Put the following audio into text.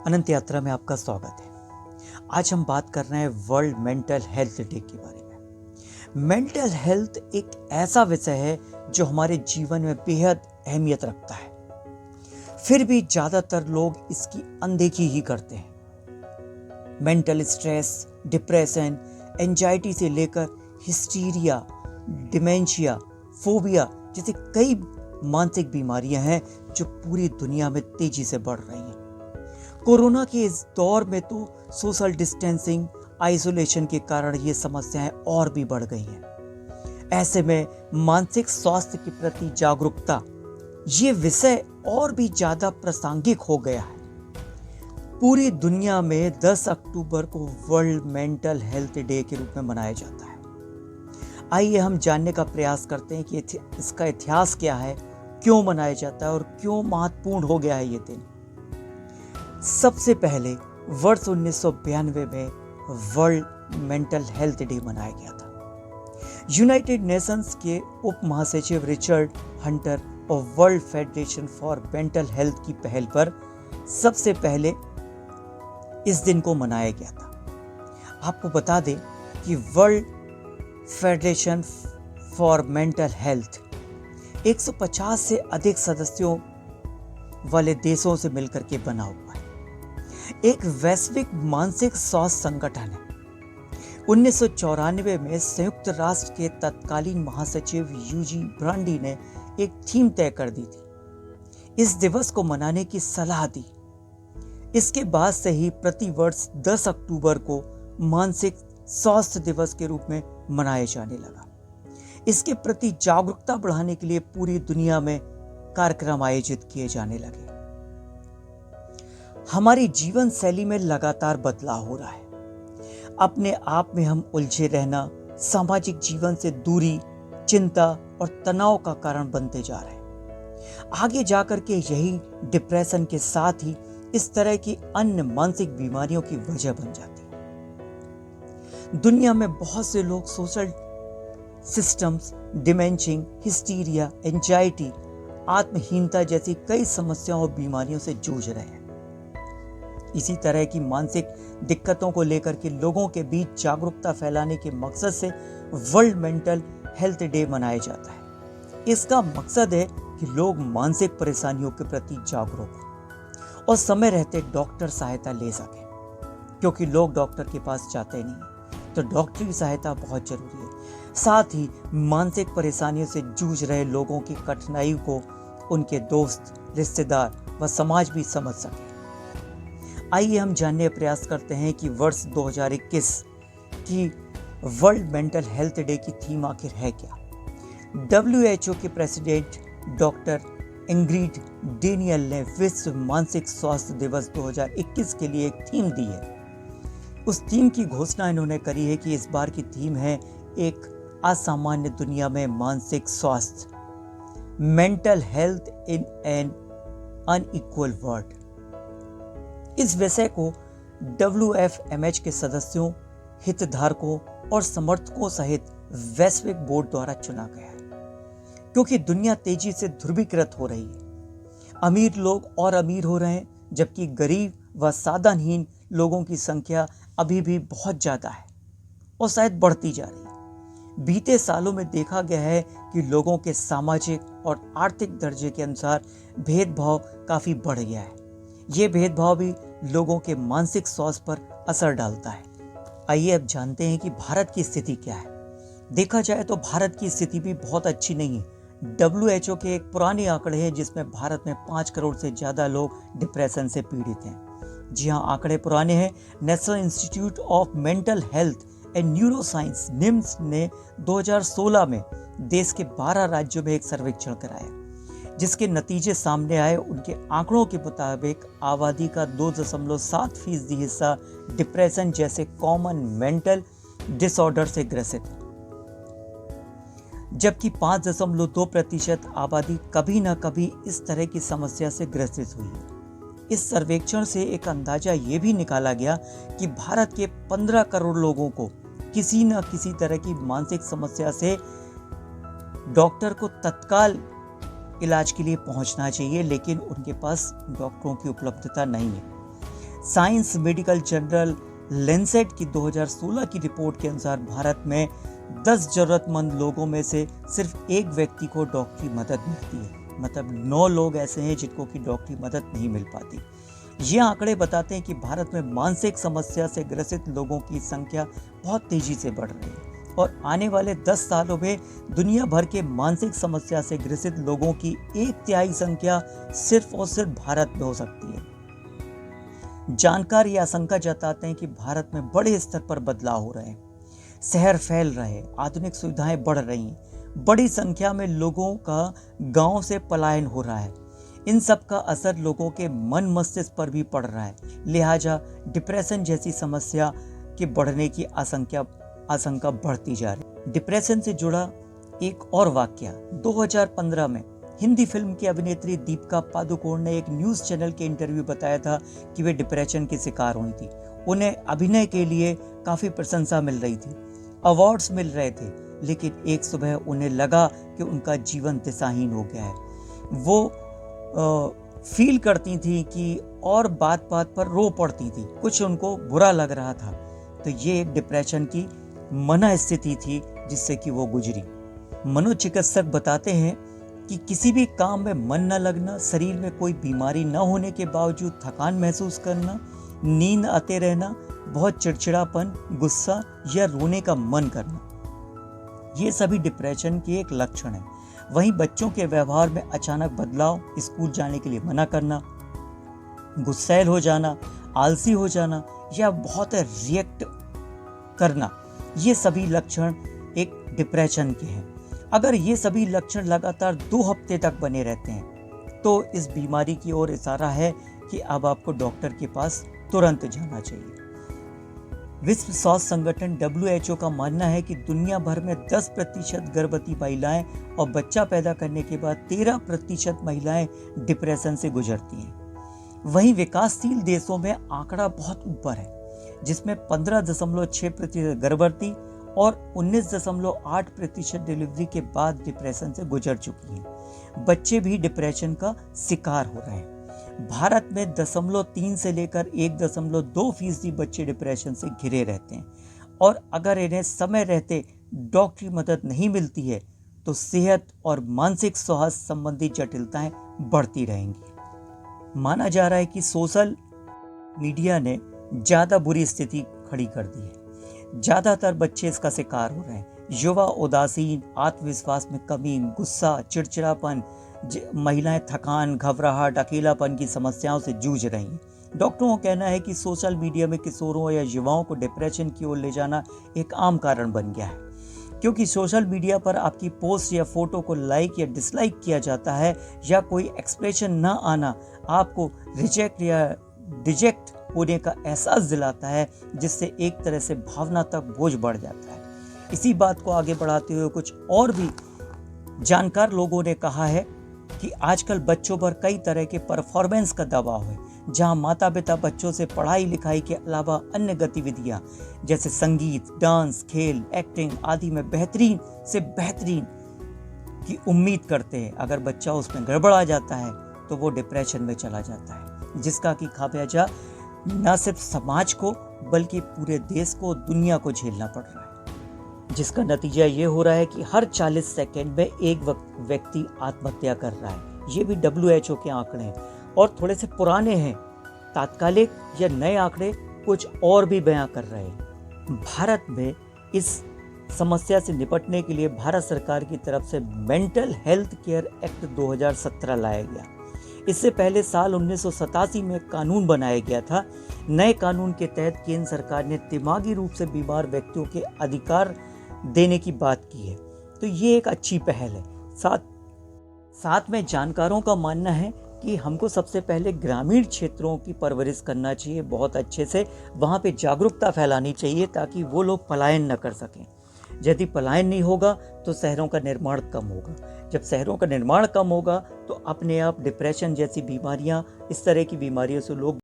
अनंत यात्रा में आपका स्वागत है। आज हम बात कर रहे हैं वर्ल्ड मेंटल हेल्थ डे के बारे में। मेंटल हेल्थ एक ऐसा विषय है जो हमारे जीवन में बेहद अहमियत रखता है, फिर भी ज्यादातर लोग इसकी अनदेखी ही करते हैं। मेंटल स्ट्रेस, डिप्रेशन, एंजाइटी से लेकर हिस्टीरिया, डिमेंशिया, फोबिया जैसे कई मानसिक बीमारियां हैं जो पूरी दुनिया में तेजी से बढ़ रही हैं। कोरोना के इस दौर में तो सोशल डिस्टेंसिंग, आइसोलेशन के कारण ये समस्याएं और भी बढ़ गई हैं। ऐसे में मानसिक स्वास्थ्य के प्रति जागरूकता, ये विषय और भी ज्यादा प्रासंगिक हो गया है। पूरी दुनिया में 10 अक्टूबर को वर्ल्ड मेंटल हेल्थ डे के रूप में मनाया जाता है। आइए हम जानने का प्रयास करते हैं कि इसका इतिहास क्या है, क्यों मनाया जाता है और क्यों महत्वपूर्ण हो गया है ये दिन। सबसे पहले वर्ष 1992 में वर्ल्ड मेंटल हेल्थ डे मनाया गया था। यूनाइटेड नेशंस के उप महासचिव रिचर्ड हंटर और world federation for mental health की पहल पर सबसे पहले इस दिन को मनाया गया था। आपको बता दें कि world federation for mental health 150 से अधिक सदस्यों वाले देशों से मिलकर के बना हुआ है। एक वैश्विक मानसिक स्वास्थ्य संगठन है। 1994 में संयुक्त राष्ट्र के तत्कालीन महासचिव यूजी ब्रांडी ने एक थीम तय कर दी थी, इस दिवस को मनाने की सलाह दी। इसके बाद से ही प्रतिवर्ष 10 अक्टूबर को मानसिक स्वास्थ्य दिवस के रूप में मनाया जाने लगा। इसके प्रति जागरूकता बढ़ाने के लिए पूरी दुनिया में कार्यक्रम आयोजित किए जाने लगे। हमारी जीवन शैली में लगातार बदलाव हो रहा है। अपने आप में हम उलझे रहना सामाजिक जीवन से दूरी, चिंता और तनाव का कारण बनते जा रहे हैं। आगे जाकर के यही डिप्रेशन के साथ ही इस तरह की अन्य मानसिक बीमारियों की वजह बन जाती है। दुनिया में बहुत से लोग social systems, dementia, hysteria, anxiety, आत्महीनता जैसी कई समस्याओं और बीमारियों से जूझ रहे हैं। इसी तरह की मानसिक दिक्कतों को लेकर के लोगों के बीच जागरूकता फैलाने के मकसद से वर्ल्ड मेंटल हेल्थ डे मनाया जाता है। इसका मकसद है कि लोग मानसिक परेशानियों के प्रति जागरूक हों और समय रहते डॉक्टर सहायता ले सकें, क्योंकि लोग डॉक्टर के पास जाते नहीं, तो डॉक्टरी सहायता बहुत जरूरी है। साथ ही मानसिक परेशानियों से जूझ रहे लोगों की कठिनाई को उनके दोस्त, रिश्तेदार व समाज भी समझ सके। आइए हम जानने का प्रयास करते हैं कि वर्ष 2021 की वर्ल्ड मेंटल हेल्थ डे की थीम आखिर है क्या। WHO के प्रेसिडेंट डॉक्टर इंग्रिड डेनियल ने विश्व मानसिक स्वास्थ्य दिवस 2021 के लिए एक थीम दी है। उस थीम की घोषणा इन्होंने करी है कि इस बार की थीम है एक असामान्य दुनिया में मानसिक स्वास्थ्य, mental health in an unequal world. इस विषय को WFMH के सदस्यों, हितधारकों और समर्थकों सहित वैश्विक बोर्ड द्वारा चुना गया है, क्योंकि दुनिया तेजी से ध्रुवीकृत हो रही है। अमीर लोग और अमीर हो रहे हैं, जबकि गरीब व साधनहीन लोगों की संख्या अभी भी बहुत ज्यादा है और शायद बढ़ती जा रही है। बीते सालों में देखा गया है कि लोगों के सामाजिक और आर्थिक दर्जे के अनुसार भेदभाव काफी बढ़ गया है। ये भेदभाव भी लोगों के मानसिक स्वास्थ्य पर असर डालता है। आइए अब जानते हैं कि भारत की स्थिति क्या है। देखा जाए तो भारत की स्थिति भी बहुत अच्छी नहीं है। WHO के एक पुराने आंकड़े हैं जिसमें भारत में 5 करोड़ से ज्यादा लोग डिप्रेशन से पीड़ित हैं। जी हाँ, आंकड़े पुराने हैं। National institute of mental health and neuro science NIMS ने 2016 में देश के 12 राज्यों में एक सर्वेक्षण कराया, जिसके नतीजे सामने आए। उनके आंकड़ों के मुताबिक आबादी का 2.7% हिस्सा डिप्रेशन जैसे कॉमन मेंटल डिसऑर्डर से ग्रसित है, जबकि 5.2% आबादी कभी न कभी इस तरह की समस्या से ग्रसित हुई है। इस सर्वेक्षण से एक अंदाजा ये भी निकाला गया कि भारत के 15 करोड़ लोगों को किसी न किसी तरह की मानसिक समस्या से डॉक्टर को तत्काल इलाज के लिए पहुंचना चाहिए, लेकिन उनके पास डॉक्टरों की उपलब्धता नहीं है। साइंस मेडिकल जर्नल लेंसेट की 2016 की रिपोर्ट के अनुसार भारत में 10 जरूरतमंद लोगों में से सिर्फ एक व्यक्ति को डॉक्टरी मदद मिलती है। मतलब 9 लोग ऐसे हैं जिनको की डॉक्टरी मदद नहीं मिल पाती। ये आंकड़े बताते हैं कि भारत में मानसिक समस्या से ग्रसित लोगों की संख्या बहुत तेजी से बढ़ रही है और आने वाले 10 सालों में दुनिया भर के मानसिक समस्या से ग्रसित लोगों की 1/3 संख्या सिर्फ और सिर्फ भारत में हो सकती है। जानकार ये आशंका जताते हैं कि भारत में बड़े स्तर पर बदलाव हो रहे हैं, शहर फैल रहे हैं, आधुनिक सुविधाएं बढ़ रही हैं, बड़ी संख्या में लोगों का गांव से पलायन हो रहा है। इन सब का असर लोगों के मन मस्तिष्क पर भी पड़ रहा है, लिहाजा डिप्रेशन जैसी समस्या के बढ़ने की आशंका बढ़ती जा रही है। डिप्रेशन से जुड़ा एक और वाकया 2015 में हिंदी फिल्म की अभिनेत्री दीपिका पादुकोण ने एक न्यूज़ चैनल के इंटरव्यू बताया था कि वे डिप्रेशन की शिकार हुई थी। उन्हें अभिनय के लिए काफ़ी प्रशंसा मिल रही थी, अवार्ड्स मिल रहे थे, लेकिन एक सुबह उन्हें लगा कि उनका जीवन दिशाहीन हो गया है। वो फील करती थी कि और बात बात पर रो पड़ती थी, कुछ उनको बुरा लग रहा था। तो ये एक डिप्रेशन की मन स्थिति थी जिससे कि वो गुजरी। मनोचिकित्सक बताते हैं कि किसी भी काम में मन न लगना, शरीर में कोई बीमारी न होने के बावजूद थकान महसूस करना, नींद आते रहना, बहुत चिड़चिड़ापन, गुस्सा या रोने का मन करना, ये सभी डिप्रेशन के एक लक्षण है। वहीं बच्चों के व्यवहार में अचानक बदलाव, स्कूल जाने के लिए मना करना, गुस्सैल हो जाना, आलसी हो जाना या बहुत रिएक्ट करना, ये सभी लक्षण एक डिप्रेशन के हैं। अगर ये सभी लक्षण लगातार 2 हफ्ते तक बने रहते हैं तो इस बीमारी की ओर इशारा है कि अब आपको डॉक्टर के पास तुरंत जाना चाहिए। विश्व स्वास्थ्य संगठन WHO का मानना है कि दुनिया भर में 10% गर्भवती महिलाएं और बच्चा पैदा करने के बाद 13% महिलाएं डिप्रेशन से गुजरती हैं। वहीं विकासशील देशों में आंकड़ा बहुत ऊपर है, जिसमें 15.6% गर्भवती और 19.8% डिलीवरी के बाद डिप्रेशन से गुजर चुकी हैं। बच्चे भी डिप्रेशन का शिकार हो रहे हैं। भारत में 0.3 से लेकर 1.2% बच्चे डिप्रेशन से घिरे रहते हैं और अगर इन्हें समय रहते डॉक्टरी मदद नहीं मिलती है तो सेहत और मानसिक स्वास्थ्य संबंधी जटिलताएं बढ़ती रहेंगी। माना जा रहा है कि सोशल मीडिया ने ज़्यादा बुरी स्थिति खड़ी कर दी है। ज़्यादातर बच्चे इसका शिकार हो रहे हैं। युवा उदासीन, आत्मविश्वास में कमी, गुस्सा, चिड़चिड़ापन, महिलाएं थकान, घबराहट, अकेलापन की समस्याओं से जूझ रही हैं। डॉक्टरों का कहना है कि सोशल मीडिया में किशोरों या युवाओं को डिप्रेशन की ओर ले जाना एक आम कारण बन गया है, क्योंकि सोशल मीडिया पर आपकी पोस्ट या फोटो को लाइक या डिसलाइक किया जाता है या कोई एक्सप्रेशन न आना आपको रिजेक्ट या डिजेक्ट होने का एहसास दिलाता है, जिससे एक तरह से भावनात्मक बोझ बढ़ जाता है। इसी बात को आगे बढ़ाते हुए कुछ और भी जानकार लोगों ने कहा है कि आजकल बच्चों पर कई तरह के परफॉर्मेंस का दबाव है, जहां माता पिता बच्चों से पढ़ाई लिखाई के अलावा अन्य गतिविधियां जैसे संगीत, डांस, खेल, एक्टिंग आदि में बेहतरीन से बेहतरीन की उम्मीद करते हैं। अगर बच्चा उसमें गड़बड़ा जाता है तो वो डिप्रेशन में चला जाता है, जिसका कि खामियाजा न सिर्फ समाज को बल्कि पूरे देश को, दुनिया को झेलना पड़ रहा है, जिसका नतीजा ये हो रहा है कि हर 40 सेकंड में एक व्यक्ति आत्महत्या कर रहा है। ये भी WHO के आंकड़े हैं और थोड़े से पुराने हैं। तात्कालिक या नए आंकड़े कुछ और भी बयां कर रहे हैं। भारत में इस समस्या से निपटने के लिए भारत सरकार की तरफ से मेंटल हेल्थ केयर एक्ट 2017 लाया गया। इससे पहले साल 1987 में कानून बनाया गया था। नए कानून के तहत केंद्र सरकार ने दिमागी रूप से बीमार व्यक्तियों के अधिकार देने की बात की है, तो ये एक अच्छी पहल है। साथ में जानकारों का मानना है कि हमको सबसे पहले ग्रामीण क्षेत्रों की परवरिश करना चाहिए, बहुत अच्छे से वहाँ पे जागरूकता फैलानी चाहिए ताकि वो लोग पलायन न कर सकें। यदि पलायन नहीं होगा तो शहरों का निर्माण कम होगा। जब शहरों का निर्माण कम होगा तो अपने आप डिप्रेशन जैसी बीमारियां, इस तरह की बीमारियों से लोग